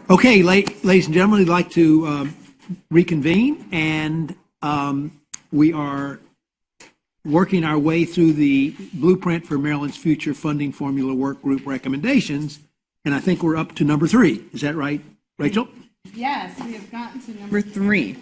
Okay, ladies and gentlemen, we'd like to reconvene, and we are working our way through the blueprint for Maryland's future funding formula work group recommendations, and I think we're up to number 3. Is that right, Rachel? Yes, we have gotten to number 3.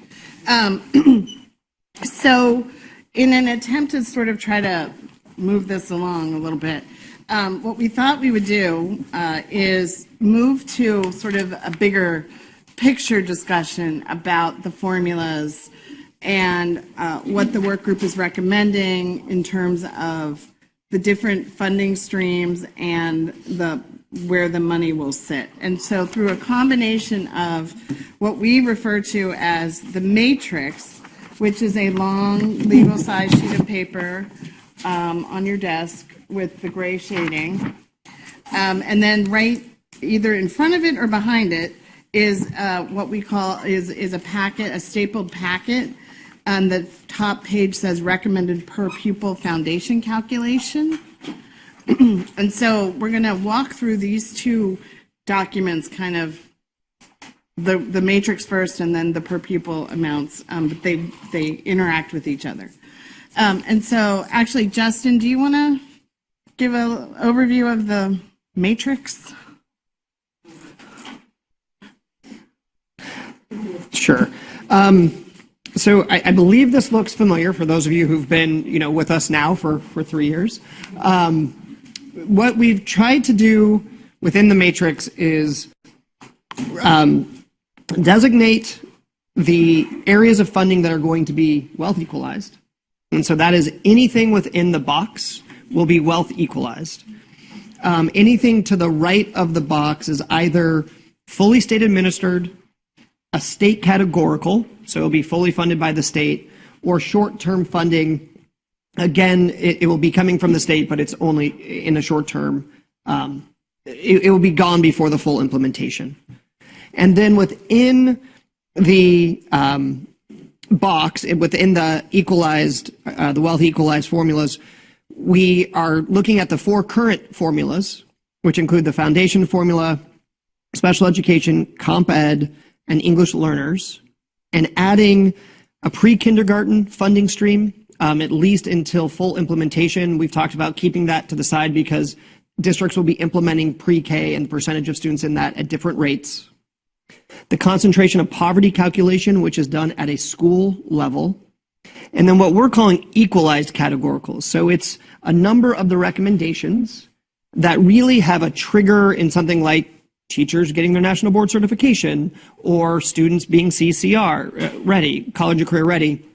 So in an attempt to sort of try to move this along a little bit, what we thought we would do is move to sort of a bigger picture discussion about the formulas and what the work group is recommending in terms of the different funding streams and where the money will sit. And so through a combination of what we refer to as the matrix, which is a long legal size sheet of paper on your desk with the gray shading. And then right either in front of it or behind it is what we call is a packet, a stapled packet. And the top page says recommended per pupil foundation calculation. And so we're going to walk through these two documents, kind of the matrix first and then the per pupil amounts, but they interact with each other. And so actually, Justin, do you want to give an overview of the matrix? Sure. So I believe this looks familiar for those of you who've been, with us now for 3 years. What we've tried to do within the matrix is designate the areas of funding that are going to be wealth equalized. And so that is anything within the box will be wealth equalized. Anything to the right of the box is either fully state administered, a state categorical, so it'll be fully funded by the state, or short-term funding. Again, it will be coming from the state, but it's only in the short term. It will be gone before the full implementation. And then within the box, within the equalized, the wealth equalized formulas, we are looking at the 4 current formulas, which include the foundation formula, special education, comp ed, and English learners, and adding a pre-kindergarten funding stream, at least until full implementation. We've talked about keeping that to the side because districts will be implementing pre-K and the percentage of students in that at different rates. The concentration of poverty calculation, which is done at a school level. And then what we're calling equalized categoricals. So it's a number of the recommendations that really have a trigger in something like teachers getting their national board certification or students being CCR ready, college and career ready.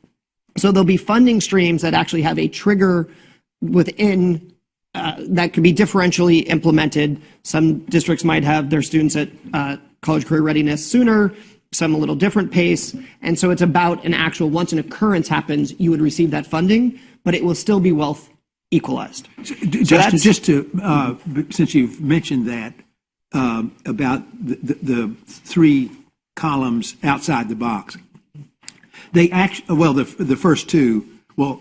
So there'll be funding streams that actually have a trigger within that could be differentially implemented. Some districts might have their students at college career readiness sooner, some a little different pace. And so it's about an actual, once an occurrence happens, you would receive that funding, but it will still be wealth equalized. Justin, just to, since you've mentioned that, about the 3 columns outside the box. They actually, well, the first 2, well,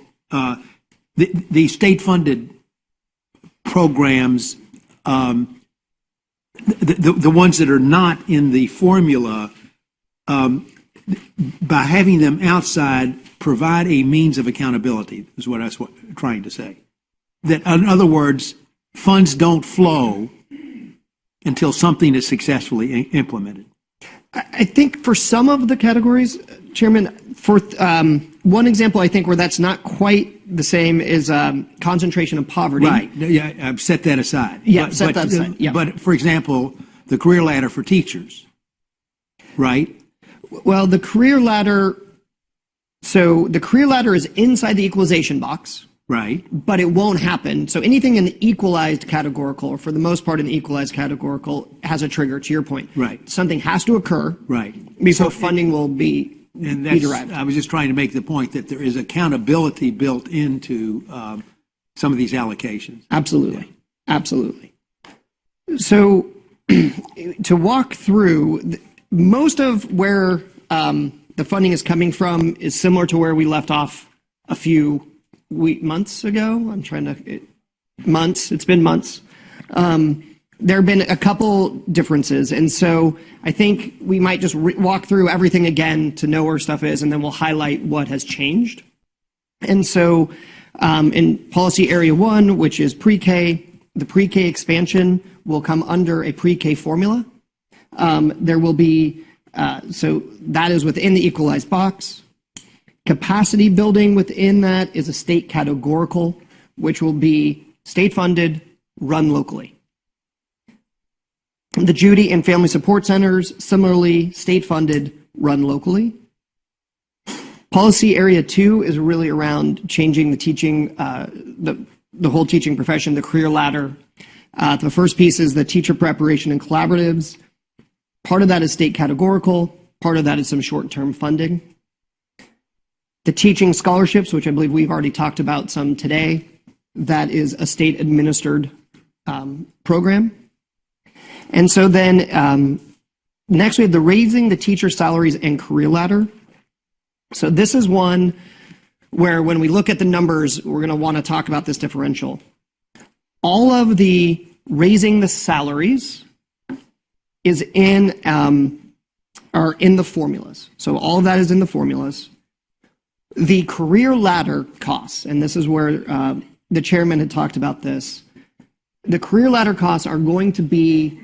the state-funded programs, the ones that are not in the formula, by having them outside, provide a means of accountability, is what I was trying to say. That, in other words, funds don't flow until something is successfully implemented. I think for some of the categories, Chairman, for one example, I think where that's not quite the same is concentration of poverty. Right. Yeah, I've set that aside. Yeah, set that aside. Yeah. But for example, the career ladder for teachers, right? Well, the career ladder. So the career ladder is inside the equalization box. Right. But it won't happen. So anything in the equalized categorical, or for the most part in the equalized categorical, has a trigger, to your point. Right. Something has to occur. Right. Before funding will be derived. I was just trying to make the point that there is accountability built into some of these allocations. Absolutely. Yeah. Absolutely. So to walk through, most of where the funding is coming from is similar to where we left off a few months ago. It's been months. there have been a couple differences. And so I think we might just walk through everything again to know where stuff is, and then we'll highlight what has changed. And so in policy area 1, which is pre-K, the pre-K expansion will come under a pre-K formula. There will be, so that is within the equalized box. Capacity building within that is a state categorical, which will be state-funded, run locally. The Judy and Family Support Centers, similarly, state-funded, run locally. Policy Area 2 is really around changing the teaching, the whole teaching profession, the career ladder. The first piece is the teacher preparation and collaboratives. Part of that is state categorical. Part of that is some short-term funding. The teaching scholarships, which I believe we've already talked about some today, that is a state-administered program. And so then next we have the raising the teacher salaries and career ladder. So this is one where when we look at the numbers, we're going to want to talk about this differential. All of the raising the salaries is in are in the formulas. So all of that is in the formulas. The career ladder costs, and this is where the chairman had talked about this. The career ladder costs are going to be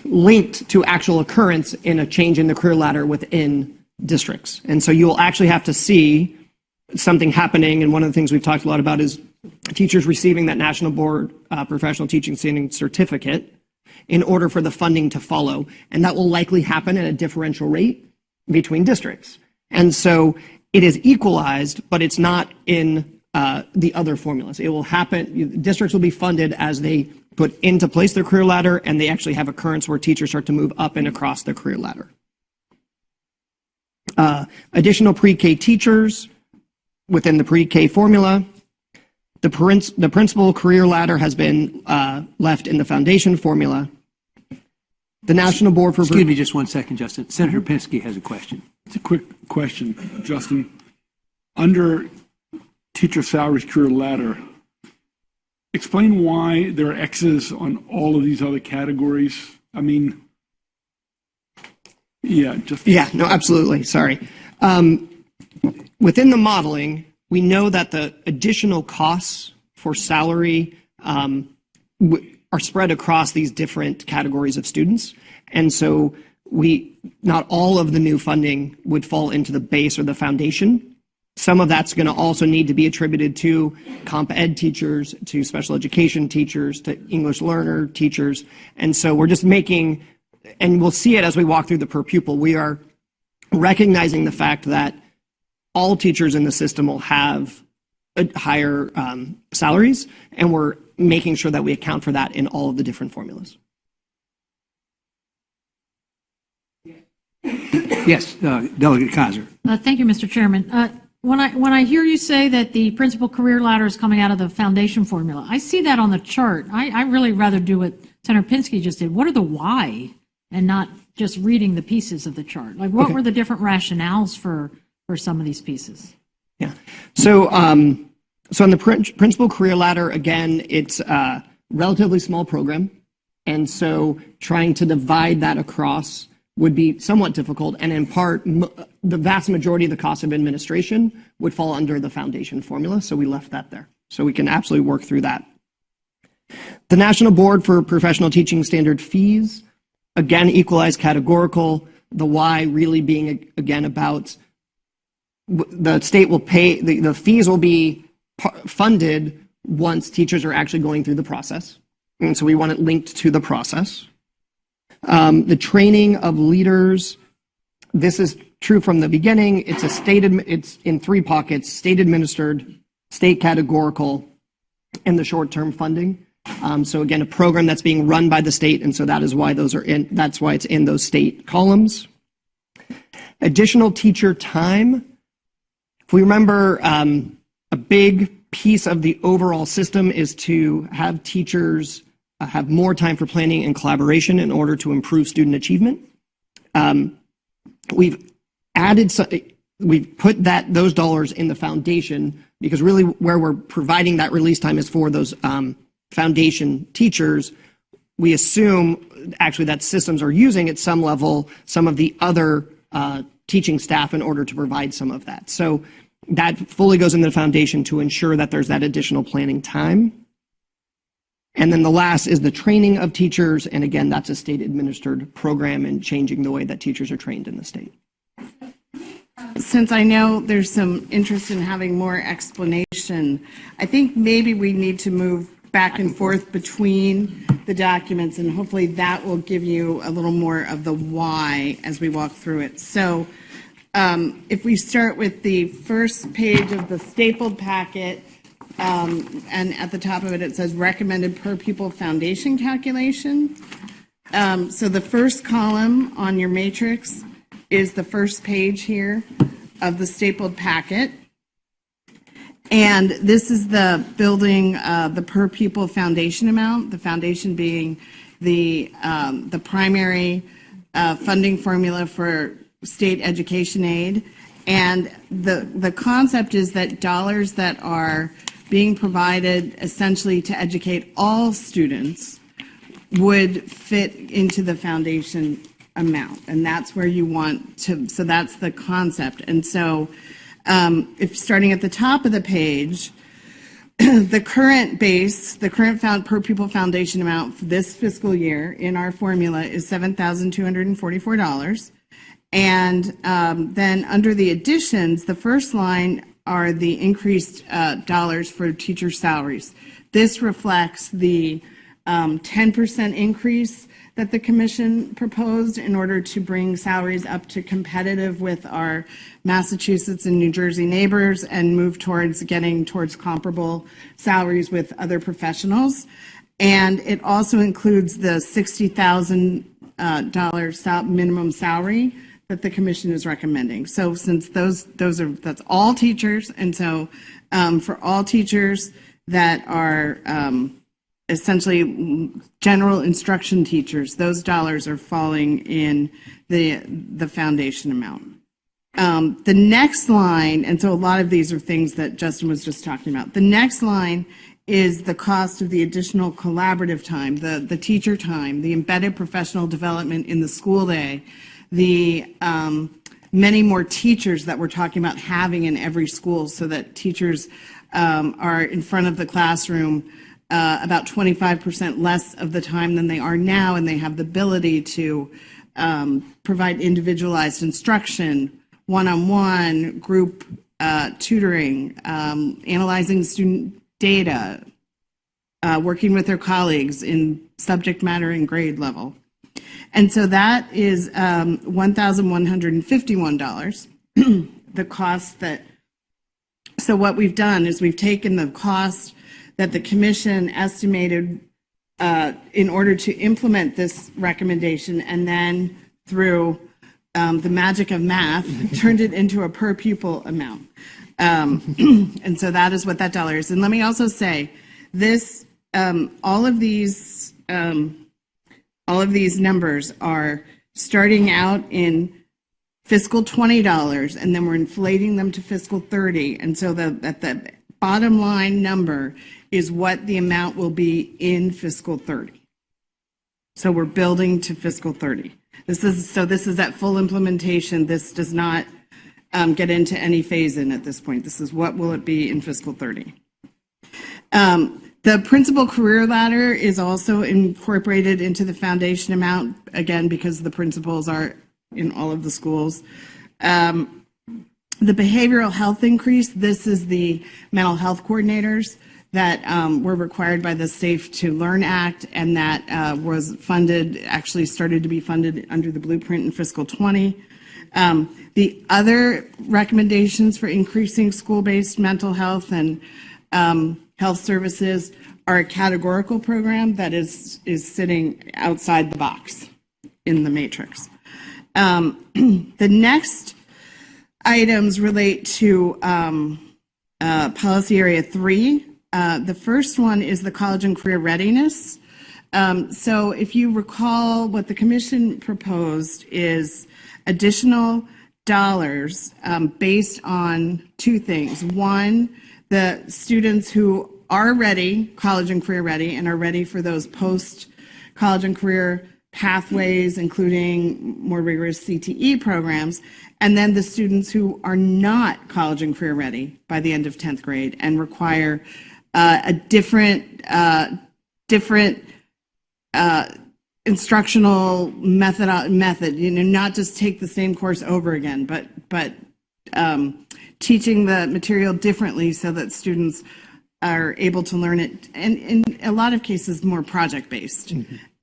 linked to actual occurrence in a change in the career ladder within districts. And so you will actually have to see something happening. And one of the things we've talked a lot about is teachers receiving that National Board Professional Teaching Standing Certificate in order for the funding to follow. And that will likely happen at a differential rate between districts. And so it is equalized, but it's not in the other formulas. It will happen, districts will be funded as they put into place their career ladder, and they actually have occurrence where teachers start to move up and across their career ladder. Additional pre-K teachers within the pre-K formula. The principal career ladder has been left in the foundation formula. The National Board for... Excuse me just one second, Justin. Senator Penske has a question. It's a quick question, Justin. Under teacher salaries career ladder, explain why there are X's on all of these other categories. I mean, yeah, just... Yeah, no, absolutely. Sorry. Within the modeling, we know that the additional costs for salary are spread across these different categories of students. And so not all of the new funding would fall into the base or the foundation. Some of that's going to also need to be attributed to comp ed teachers, to special education teachers, to English learner teachers. And so we're just making, and we'll see it as we walk through the per pupil, we are recognizing the fact that all teachers in the system will have higher salaries, and we're making sure that we account for that in all of the different formulas. Yes, Delegate Kaiser. Thank you, Mr. Chairman. When I hear you say that the principal career ladder is coming out of the foundation formula, I see that on the chart. I really rather do what Senator Penske just did. What are the why, and not just reading the pieces of the chart? Like, what were the different rationales for some of these pieces? Yeah. So, so on the principal career ladder, again, it's a relatively small program. And so trying to divide that across would be somewhat difficult. And in part, the vast majority of the cost of administration would fall under the foundation formula. So we left that there. So we can absolutely work through that. The National Board for Professional Teaching Standard fees, again, equalized categorical. The why really being, again, about the state will pay, the fees will be funded once teachers are actually going through the process. And so we want it linked to the process. The training of leaders, this is true from the beginning. It's it's in three pockets: state administered, state categorical, and the short-term funding. So again, a program that's being run by the state, and so that is why those are in, that's why it's in those state columns. Additional teacher time. If we remember, a big piece of the overall system is to have teachers have more time for planning and collaboration in order to improve student achievement. We've put those dollars in the foundation because really where we're providing that release time is for those foundation teachers, we assume actually that systems are using at some level some of the other teaching staff in order to provide some of that. So that fully goes into the foundation to ensure that there's that additional planning time. And then the last is the training of teachers. And again, that's a state administered program and changing the way that teachers are trained in the state. Since I know there's some interest in having more explanation, I think maybe we need to move back and forth between the documents, and hopefully that will give you a little more of the why as we walk through it. So if we start with the first page of the stapled packet, and at the top of it, it says recommended per pupil foundation calculation. So the first column on your matrix is the first page here of the stapled packet. And this is the building, the per pupil foundation amount, the foundation being the primary funding formula for state education aid. And the concept is that dollars that are being provided essentially to educate all students would fit into the foundation amount. And that's where you want to, so that's the concept. And so if starting at the top of the page, the current base, the current per pupil foundation amount for this fiscal year in our formula is $7,244. And then under the additions, the first line are the increased dollars for teacher salaries. This reflects the 10% increase that the commission proposed in order to bring salaries up to competitive with our Massachusetts and New Jersey neighbors and move towards getting towards comparable salaries with other professionals. And it also includes the $60,000 minimum salary that the commission is recommending. So since that's all teachers, and so for all teachers that are essentially general instruction teachers, those dollars are falling in the foundation amount. The next line, and so a lot of these are things that Justin was just talking about. The next line is the cost of the additional collaborative time, the teacher time, the embedded professional development in the school day, the many more teachers that we're talking about having in every school so that teachers are in front of the classroom about 25% less of the time than they are now, and they have the ability to provide individualized instruction, one-on-one, group tutoring, analyzing student data, working with their colleagues in subject matter and grade level. And so that is $1,151, the cost that, so what we've done is we've taken the cost that the commission estimated in order to implement this recommendation, and then through the magic of math, turned it into a per pupil amount. And so that is what that dollar is. And let me also say, this, all of these numbers are starting out in fiscal $20, and then we're inflating them to fiscal 30. And so at the bottom line number is what the amount will be in fiscal 30. So we're building to fiscal 30. This is at full implementation. This does not get into any phase in at this point. This is what will it be in fiscal 30. The principal career ladder is also incorporated into the foundation amount, again, because the principals are in all of the schools. The behavioral health increase, this is the mental health coordinators that were required by the Safe to Learn Act, and that was funded, actually started to be funded under the blueprint in fiscal 20. The other recommendations for increasing school-based mental health and health services are a categorical program that is sitting outside the box in the matrix. The next items relate to policy area 3. The first one is the college and career readiness. So if you recall, what the commission proposed is additional dollars based on two things. One, the students who are ready, college and career ready, and are ready for those post-college and career pathways, including more rigorous CTE programs, and then the students who are not college and career ready by the end of 10th grade and require a different instructional method, not just take the same course over again, but teaching the material differently so that students are able to learn it, and in a lot of cases, more project-based.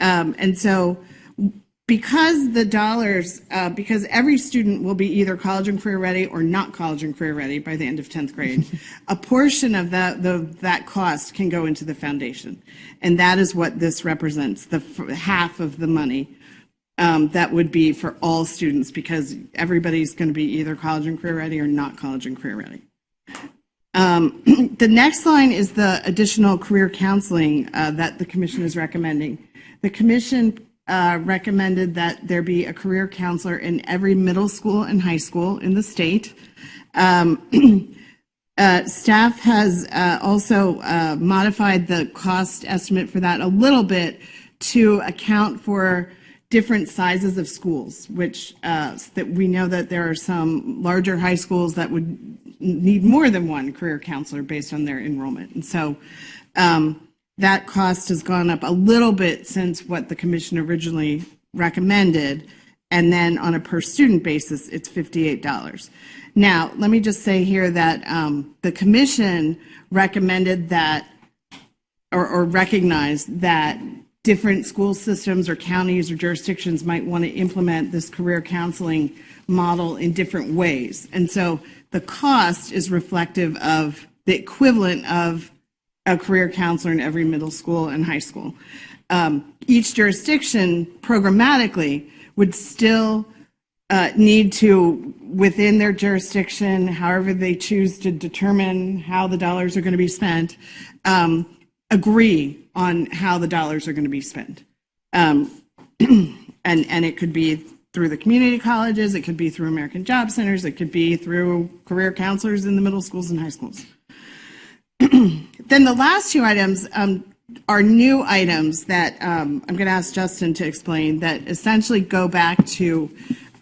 And so because the dollars, because every student will be either college and career ready or not college and career ready by the end of 10th grade, a portion of that cost can go into the foundation. And that is what this represents, half of the money that would be for all students, because everybody's going to be either college and career ready or not college and career ready. The next line is the additional career counseling that the commission is recommending. The commission recommended that there be a career counselor in every middle school and high school in the state. Staff has also modified the cost estimate for that a little bit to account for different sizes of schools, which that we know that there are some larger high schools that would need more than one career counselor based on their enrollment. And so that cost has gone up a little bit since what the commission originally recommended. And then on a per student basis, it's $58. Now, let me just say here that the commission recommended that, or recognized that different school systems or counties or jurisdictions might want to implement this career counseling model in different ways. And so the cost is reflective of the equivalent of a career counselor in every middle school and high school. Each jurisdiction programmatically would still need to, within their jurisdiction, however they choose to determine how the dollars are going to be spent, agree on how the dollars are going to be spent. And it could be through the community colleges, it could be through American Job Centers, it could be through career counselors in the middle schools and high schools. Then the last two items are new items that I'm going to ask Justin to explain, that essentially go back to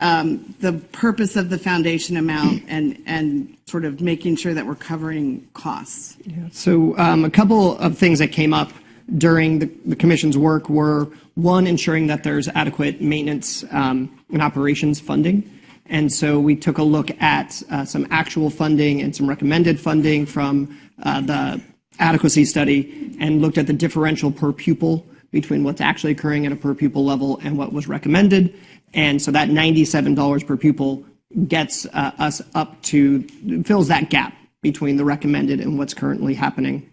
the purpose of the foundation amount and sort of making sure that we're covering costs. So a couple of things that came up during the commission's work were, one, ensuring that there's adequate maintenance and operations funding. And so we took a look at some actual funding and some recommended funding from the adequacy study and looked at the differential per pupil between what's actually occurring at a per pupil level and what was recommended. And so that $97 per pupil gets us up to, fills that gap between the recommended and what's currently happening.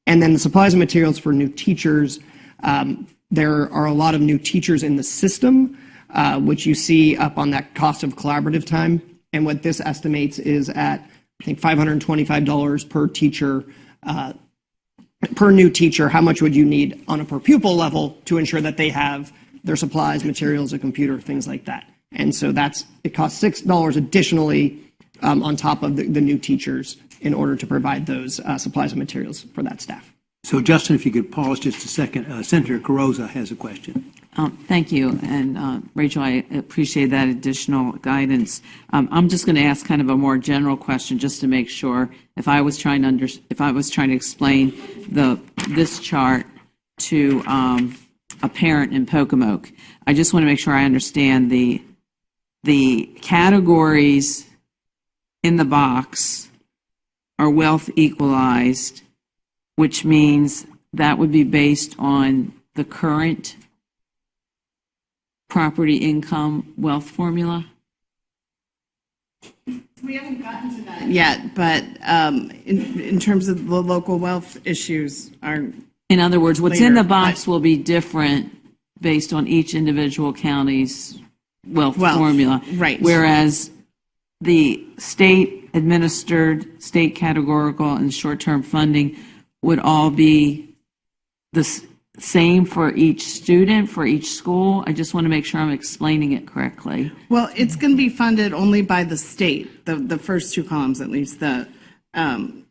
And then the supplies and materials for new teachers, there are a lot of new teachers in the system, which you see up on that cost of collaborative time. And what this estimates is at, I think, $525 per teacher, per new teacher. How much would you need on a per pupil level to ensure that they have their supplies, materials, a computer, things like that? And so it costs $6 additionally on top of the new teachers in order to provide those supplies and materials for that staff. So Justin, if you could pause just a second. Senator Carrozza has a question. Thank you. And Rachel, I appreciate that additional guidance. I'm just going to ask kind of a more general question just to make sure, if I was trying to explain this chart to a parent in Pocomoke, I just want to make sure I understand the categories in the box are wealth equalized, which means that would be based on the current property income wealth formula? We haven't gotten to that yet, but in terms of the local wealth issues are. In other words, what's later, in the box will be different based on each individual county's wealth formula. Right. Whereas the state administered, state categorical, and short-term funding would all be the same for each student, for each school. I just want to make sure I'm explaining it correctly. Well, it's going to be funded only by the state, the first two columns at least, the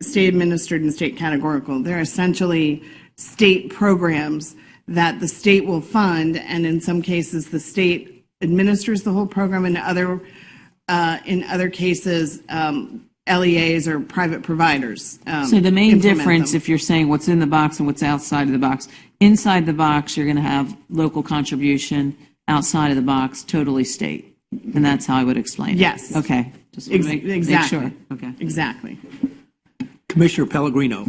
state administered and state categorical. They're essentially state programs that the state will fund, and in some cases, the state administers the whole program. In other cases, LEAs or private providers. So the main implement difference, them. if you're saying what's in the box and what's outside of the box, inside the box, you're going to have local contribution, outside of the box, totally state. And that's how I would explain it. Yes. Okay. Just want to make Exactly. sure. Okay. Exactly. Commissioner Pellegrino.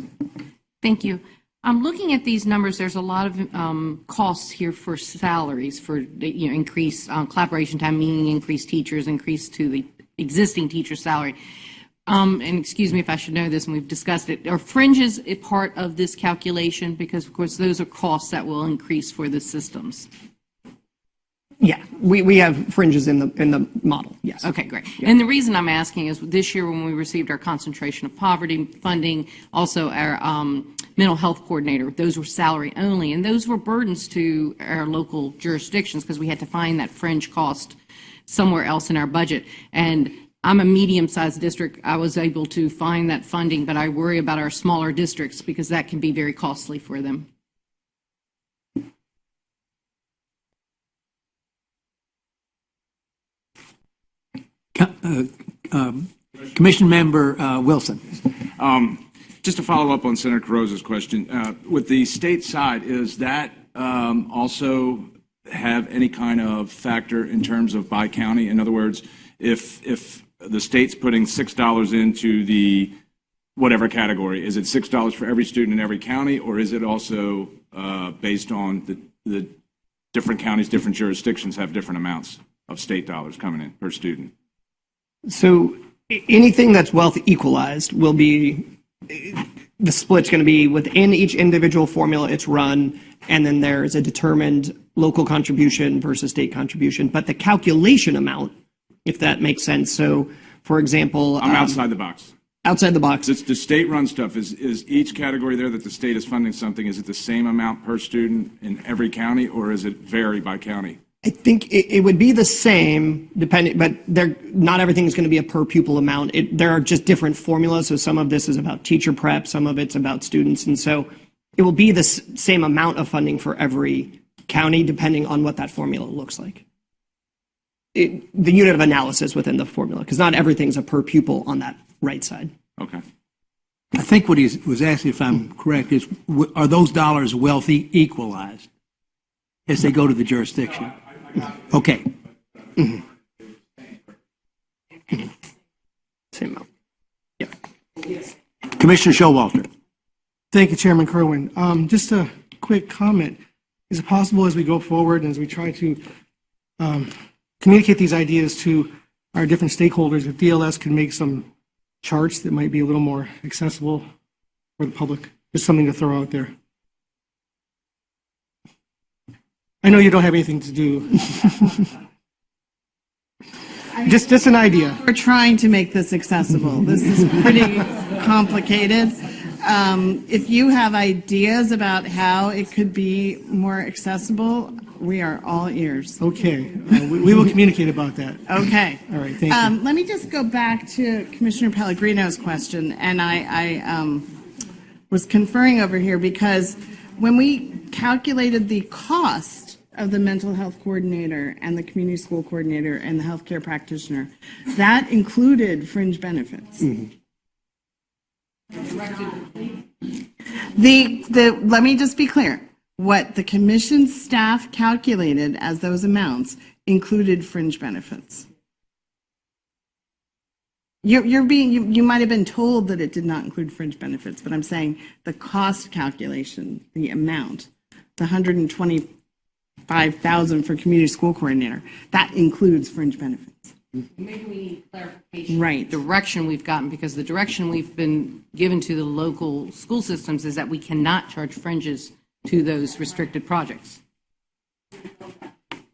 Thank you. I'm looking at these numbers. There's a lot of costs here for salaries, for increased collaboration time, meaning increased teachers, increase to the existing teacher salary. And excuse me if I should know this, and we've discussed it. Are fringes a part of this calculation? Because of course those are costs that will increase for the systems. Yeah, we have fringes in the model, yes. Okay, great. And the reason I'm asking is this year when we received our concentration of poverty funding, also our mental health coordinator, those were salary only, and those were burdens to our local jurisdictions because we had to find that fringe cost somewhere else in our budget. And I'm a medium-sized district. I was able to find that funding, but I worry about our smaller districts because that can be very costly for them. Commission Member Wilson. Just to follow up on Senator Carrozza's question, with the state side, is that also have any kind of factor in terms of by county? In other words, if the state's putting $6 into the whatever category, is it $6 for every student in every county, or is it also based on the different counties, different jurisdictions have different amounts of state dollars coming in per student? So anything that's wealth equalized will be, the split's going to be within each individual formula it's run, and then there's a determined local contribution versus state contribution. But the calculation amount, if that makes sense. So, for example, I'm outside the box. outside the box. It's the state-run stuff. Is each category there that the state is funding something, is it the same amount per student in every county, or is it vary by county? I think it would be the same, depending, but not everything is going to be a per pupil amount. There are just different formulas. So some of this is about teacher prep, some of it's about students, and so it will be the same amount of funding for every county, depending on what that formula looks like. The unit of analysis within the formula, because not everything's a per pupil on that right side. Okay. I think what he was asking, if I'm correct, is are those dollars wealthy equalized as they go to the jurisdiction? Okay. Same amount. Yeah. Commissioner Showalter. Thank you, Chairman Kirwan. Just a quick comment. Is it possible as we go forward and as we try to communicate these ideas to our different stakeholders, if DLS can make some charts that might be a little more accessible for the public? Just something to throw out there. I know you don't have anything to do. just an idea. We're trying to make this accessible. This is pretty complicated. If you have ideas about how it could be more accessible, we are all ears. Okay. We will communicate about that. Okay. All right, thank you. Let me just go back to Commissioner Pellegrino's question, and I was conferring over here because when we calculated the cost of the mental health coordinator and the community school coordinator and the healthcare practitioner, that included fringe benefits. Let me just be clear. What the commission staff calculated as those amounts included fringe benefits. You might have been told that it did not include fringe benefits, but I'm saying the cost calculation, the amount, the $125,000 for community school coordinator, that includes fringe benefits. Maybe we need clarification. Right. Direction we've gotten, because the direction we've been given to the local school systems is that we cannot charge fringes to those restricted projects.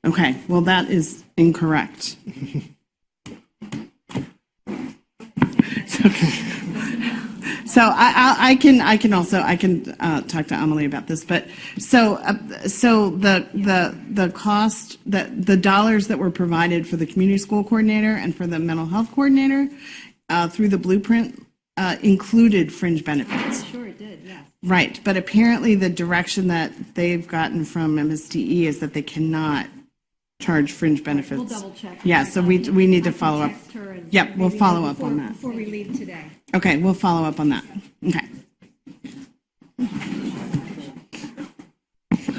Okay, well, that is incorrect. So I can talk to Amelie about this, but so the cost, the dollars that were provided for the community school coordinator and for the mental health coordinator through the blueprint included fringe benefits. Sure it did, yeah. Right, but apparently the direction that they've gotten from MSDE is that they cannot charge fringe benefits. We'll double check. Yeah, so we need to follow up. Text her and Yep, we'll maybe follow up on that. Before we leave today. Okay, we'll follow up on that. Okay.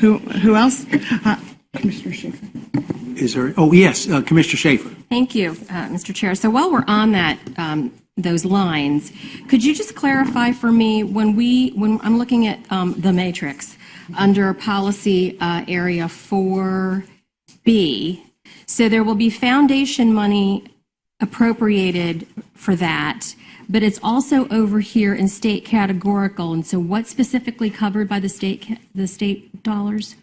Who else? Commissioner Schaefer. Is there, oh, yes, Commissioner Schaefer. Thank you, Mr. Chair. So while we're on that, those lines, could you just clarify for me, when I'm looking at the matrix, under policy area 4B, so there will be foundation money appropriated for that, but it's also over here in state categorical, and so what's specifically covered by the state dollars?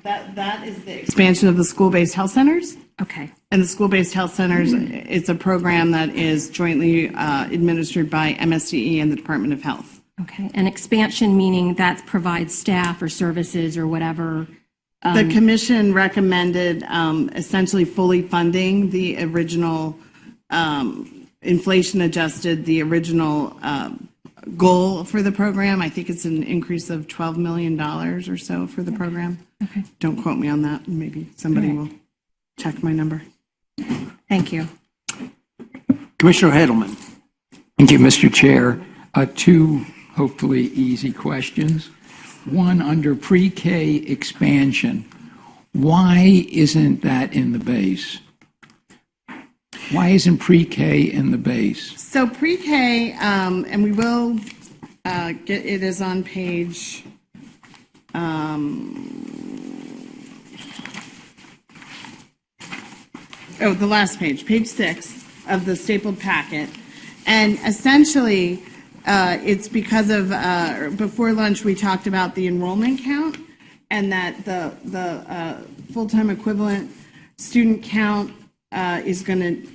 That is the expansion of the school-based health centers. Okay. And the school-based health centers, it's a program that is jointly administered by MSDE and the Department of Health. Okay, and expansion meaning that provides staff or services or whatever. The commission recommended essentially fully funding the original, inflation adjusted, the original goal for the program. I think it's an increase of $12 million or so for the program. Okay. Don't quote me on that. Maybe somebody will check my number. Thank you. Commissioner Hedelman. Thank you, Mr. Chair. Two hopefully easy questions. One, under pre-K expansion, why isn't that in the base? Why isn't pre-K in the base? So pre-K, and we will get, it is on page, the last page, page 6 of the stapled packet. And essentially, it's because of, before lunch, we talked about the enrollment count and that the full-time equivalent student count is going to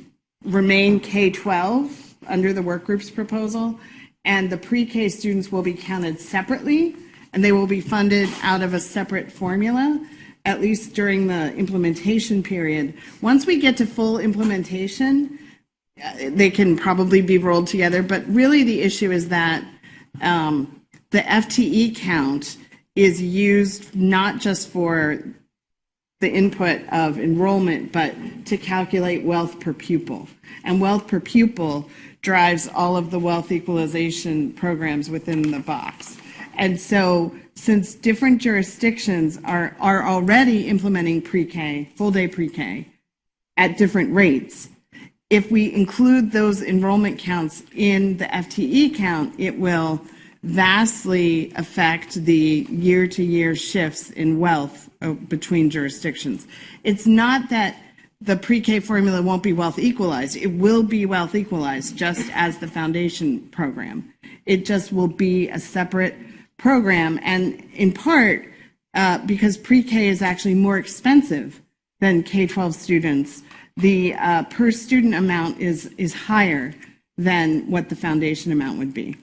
remain K-12 under the work group's proposal, and the pre-K students will be counted separately, and they will be funded out of a separate formula, at least during the implementation period. Once we get to full implementation, they can probably be rolled together, but really the issue is that the FTE count is used not just for the input of enrollment, but to calculate wealth per pupil. And wealth per pupil drives all of the wealth equalization programs within the box. And so since different jurisdictions are already implementing pre-K, full-day pre-K, at different rates, if we include those enrollment counts in the FTE count, it will vastly affect the year-to-year shifts in wealth between jurisdictions. It's not that the pre-K formula won't be wealth equalized. It will be wealth equalized, just as the foundation program. It just will be a separate program, and in part because pre-K is actually more expensive than K-12 students, the per student amount is higher than what the foundation amount would be.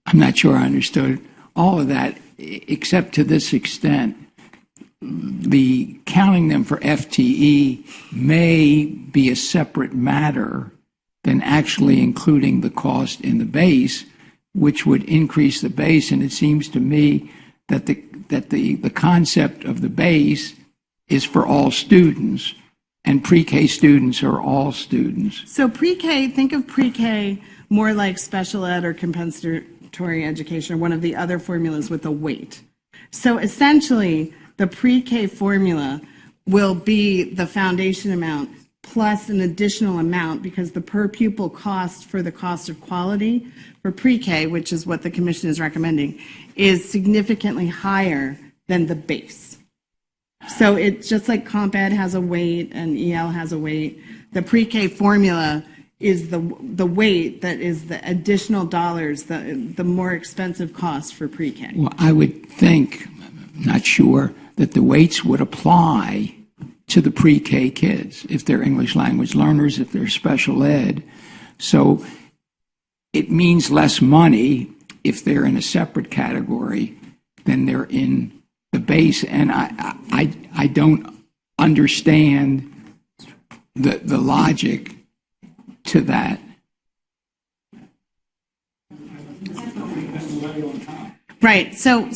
I'm not sure I understood all of that, except to this extent. The counting them for FTE may be a separate matter than actually including the cost in the base, which would increase the base. And it seems to me that the concept of the base is for all students, and pre-K students are all students. So pre-K, think of pre-K more like special ed or compensatory education, or one of the other formulas with a weight. So essentially, the pre-K formula will be the foundation amount plus an additional amount, because the per pupil cost for the cost of quality for pre-K, which is what the commission is recommending, is significantly higher than the base. So it's just like Comp Ed has a weight and EL has a weight. The pre-K formula is the weight that is the additional dollars, the more expensive cost for pre-K. Well, I would think, not sure, that the weights would apply to the pre-K kids, if they're English language learners, if they're special ed. So it means less money if they're in a separate category than they're in the base. And I don't understand the logic to that. Right, so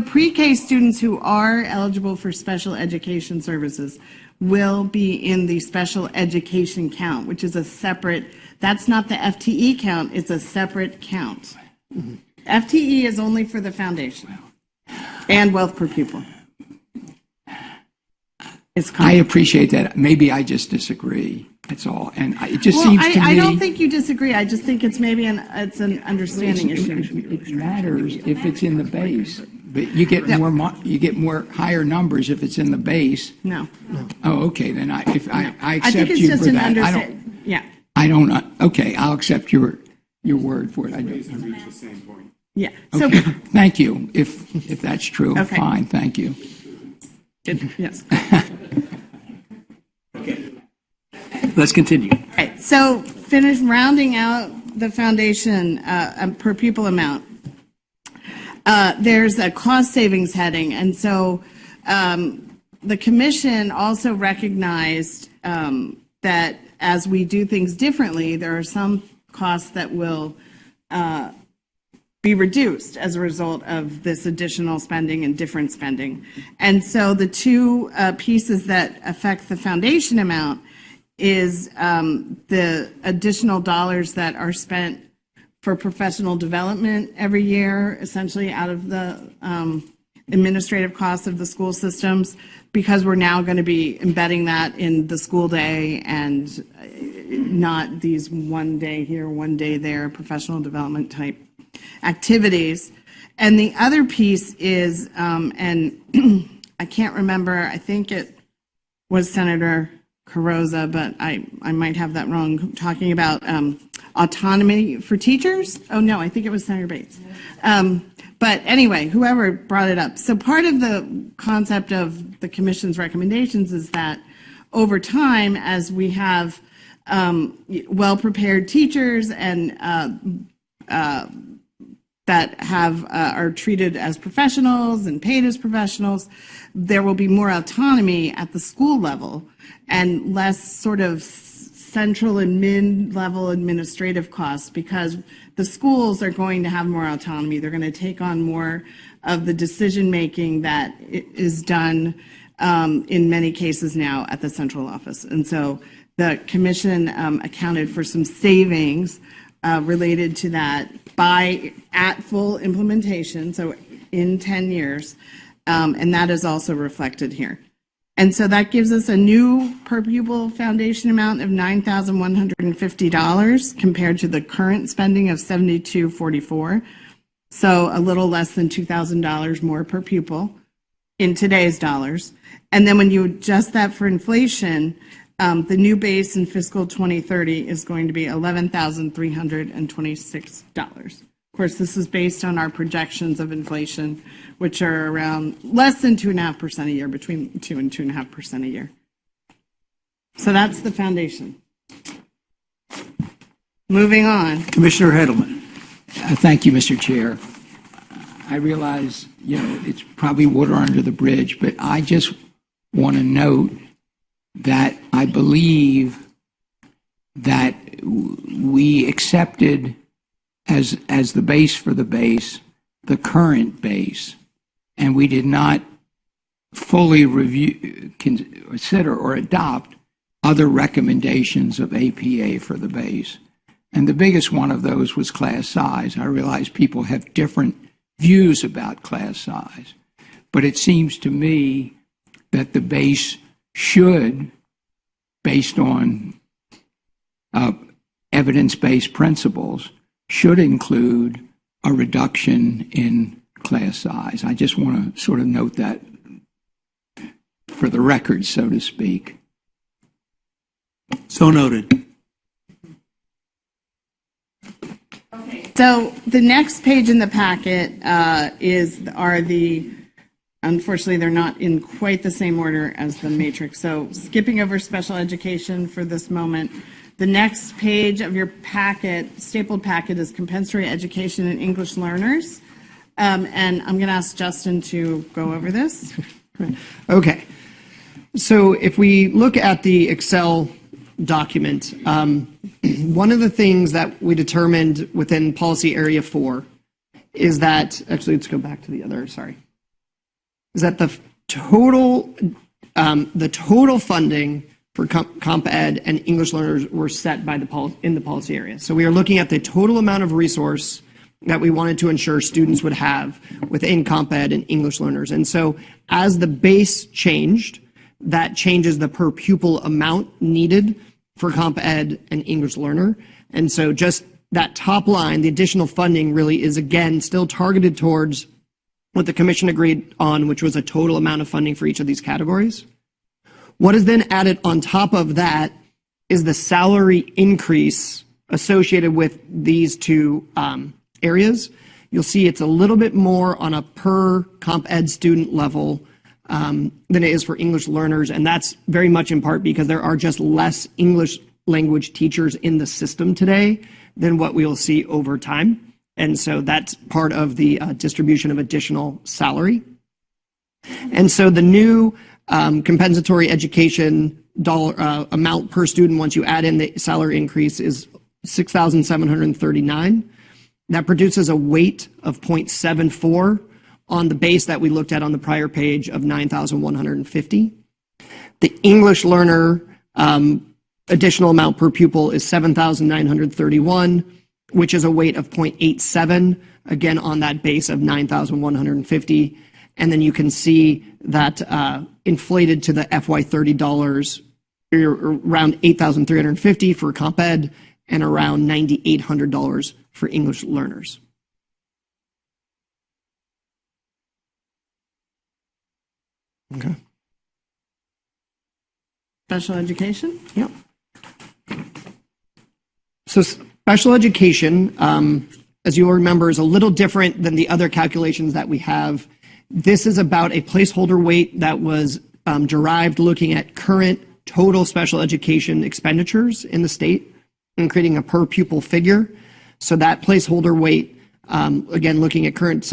pre-K students who are eligible for special education services will be in the special education count, which is a separate, that's not the FTE count, it's a separate count. FTE is only for the foundation and wealth per pupil. I appreciate that. Maybe I just disagree. That's all. And it just Well, seems to me. I don't think you disagree. I just think it's maybe it's an understanding issue. It matters if it's in the base, but you get more higher numbers if it's in the base. No. Oh, okay. Then I think accept it's you just for an that. understanding. Yeah. I don't. Okay, I'll accept your word for it. Yeah. So, Okay. Thank you. If that's true, Okay. fine. Thank you. yes. Let's continue. Right, so finish rounding out the foundation per pupil amount. There's a cost savings heading, and so the commission also recognized that as we do things differently, there are some costs that will be reduced as a result of this additional spending and different spending. And so the two pieces that affect the foundation amount is the additional dollars that are spent for professional development every year, essentially out of the administrative costs of the school systems, because we're now going to be embedding that in the school day and not these one day here, one day there, professional development type activities. And the other piece is, and I can't remember, I think it was Senator Carrozza, but I might have that wrong, talking about autonomy for teachers. Oh, no, I think it was Senator Bates. But anyway, whoever brought it up. So part of the concept of the commission's recommendations is that over time, as we have well-prepared teachers and that are treated as professionals and paid as professionals, there will be more autonomy at the school level and less sort of central and mid-level administrative costs, because the schools are going to have more autonomy. They're going to take on more of the decision-making that is done in many cases now at the central office. And so the commission accounted for some savings related to that at full implementation, so in 10 years, and that is also reflected here. And so that gives us a new per pupil foundation amount of $9,150 compared to the current spending of $72.44. So a little less than $2,000 more per pupil in today's dollars. And then when you adjust that for inflation, the new base in fiscal 2030 is going to be $11,326. Of course, this is based on our projections of inflation, which are around less than 2.5% a year, between 2 and 2.5% a year. So that's the foundation. Moving on. Commissioner Heddleman. Thank you, Mr. Chair. I realize, it's probably water under the bridge, but I just want to note that I believe that we accepted as the base for the base, the current base, and we did not fully consider or adopt other recommendations of APA for the base. And the biggest one of those was class size. I realize people have different views about class size, but it seems to me that the base should, based on evidence-based principles, should include a reduction in class size. I just want to sort of note that for the record, so to speak. So noted. So the next page in the packet unfortunately, they're not in quite the same order as the matrix. So skipping over special education for this moment, the next page of your packet, stapled packet, is compensatory education and English learners. And I'm going to ask Justin to go over this. Okay. So if we look at the Excel document, one of the things that we determined within policy area 4 is that, actually, let's go back to the other, sorry, is that the total funding for comp ed and English learners were set by in the policy area. So we are looking at the total amount of resource that we wanted to ensure students would have within comp ed and English learners. And so as the base changed, that changes the per pupil amount needed for comp ed and English learner. And so just that top line, the additional funding really is, again, still targeted towards what the commission agreed on, which was a total amount of funding for each of these categories. What is then added on top of that is the salary increase associated with these two areas. You'll see it's a little bit more on a per comp ed student level than it is for English learners, and that's very much in part because there are just less English language teachers in the system today than what we will see over time. And so that's part of the distribution of additional salary. And so the new compensatory education dollar amount per student, once you add in the salary increase, is $6,739. That produces a weight of 0.74 on the base that we looked at on the prior page of 9,150. The English learner additional amount per pupil is 7,931, which is a weight of 0.87, again on that base of 9,150. And then you can see that inflated to the FY30 dollars, around 8,350 for comp ed and around $9,800 for English learners. Okay. Special education? Yep. So special education, as you'll remember, is a little different than the other calculations that we have. This is about a placeholder weight that was derived looking at current total special education expenditures in the state and creating a per pupil figure. So that placeholder weight, again, looking at current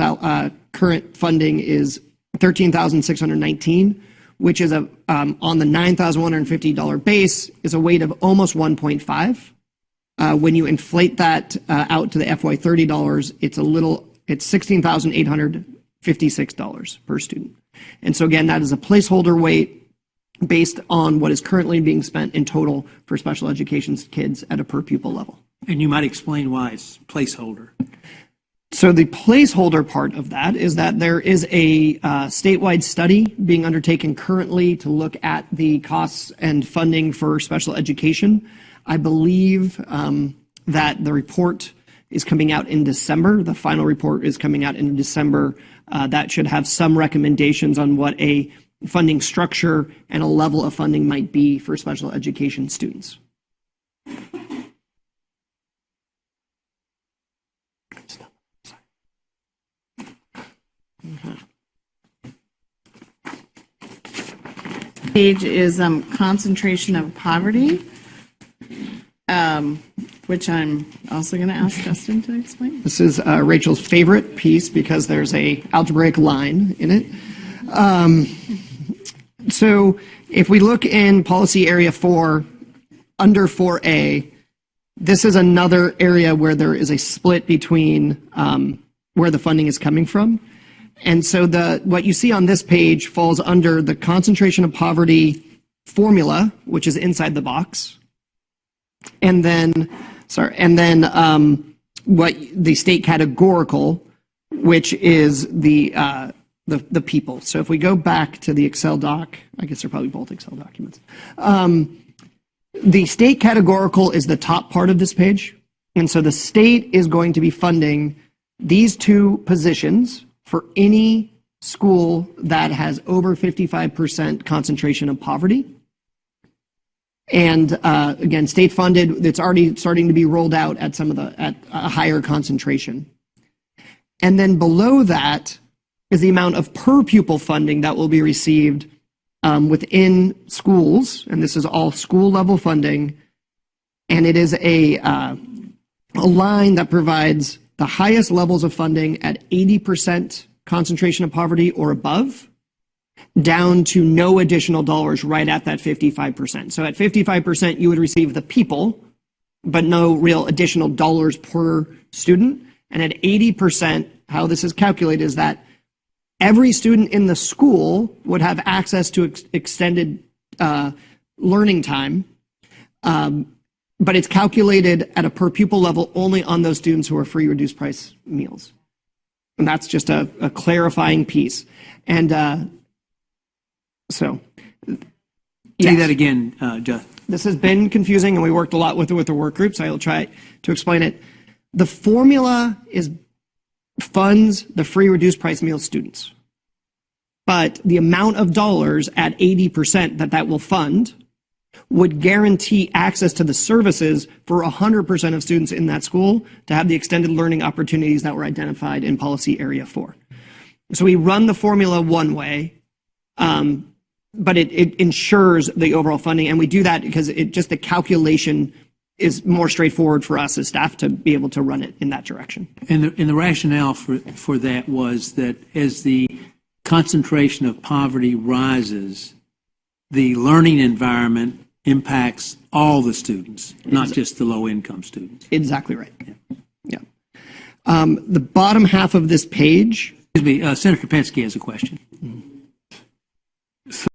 funding, is $13,619, which is on the $9,150 base is a weight of almost 1.5. When you inflate that out to the FY30 dollars, it's $16,856 per student. And so again, that is a placeholder weight based on what is currently being spent in total for special education kids at a per pupil level. And you might explain why it's placeholder. So the placeholder part of that is that there is a statewide study being undertaken currently to look at the costs and funding for special education. I believe that the report is coming out in December. The final report is coming out in December. That should have some recommendations on what a funding structure and a level of funding might be for special education students. Page is concentration of poverty, which I'm also going to ask Justin to explain. This is Rachel's favorite piece because there's a algebraic line in it. So if we look in policy area 4, under 4A, this is another area where there is a split between where the funding is coming from. And so what you see on this page falls under the concentration of poverty formula, which is inside the box. And then, what the state categorical, which is the people. So if we go back to the Excel doc, I guess they're probably both Excel documents. The state categorical is the top part of this page. And so the state is going to be funding these two positions for any school that has over 55% concentration of poverty. And again, state funded, it's already starting to be rolled out at at a higher concentration. And then below that is the amount of per pupil funding that will be received within schools, and this is all school level funding, and it is a line that provides the highest levels of funding at 80% concentration of poverty or above, down to no additional dollars right at that 55%. So at 55%, you would receive the people, but no real additional dollars per student. And at 80%, how this is calculated is that every student in the school would have access to extended learning time, but it's calculated at a per pupil level only on those students who are free reduced price meals. And that's just a clarifying piece. And so. Say yes. that again, Justin. This has been confusing, and we worked a lot with it with the work group, so I'll try to explain it. The formula funds the free reduced price meal students. But the amount of dollars at 80% that will fund would guarantee access to the services for 100% of students in that school to have the extended learning opportunities that were identified in policy area 4. So we run the formula one way, but it ensures the overall funding, and we do that because the calculation is more straightforward for us as staff to be able to run it in that direction. And the rationale for that was that as the concentration of poverty rises, the learning environment impacts all the students, not just the low-income students. Exactly right. Yeah. The bottom half of this page. Excuse me, Senator Penske has a question.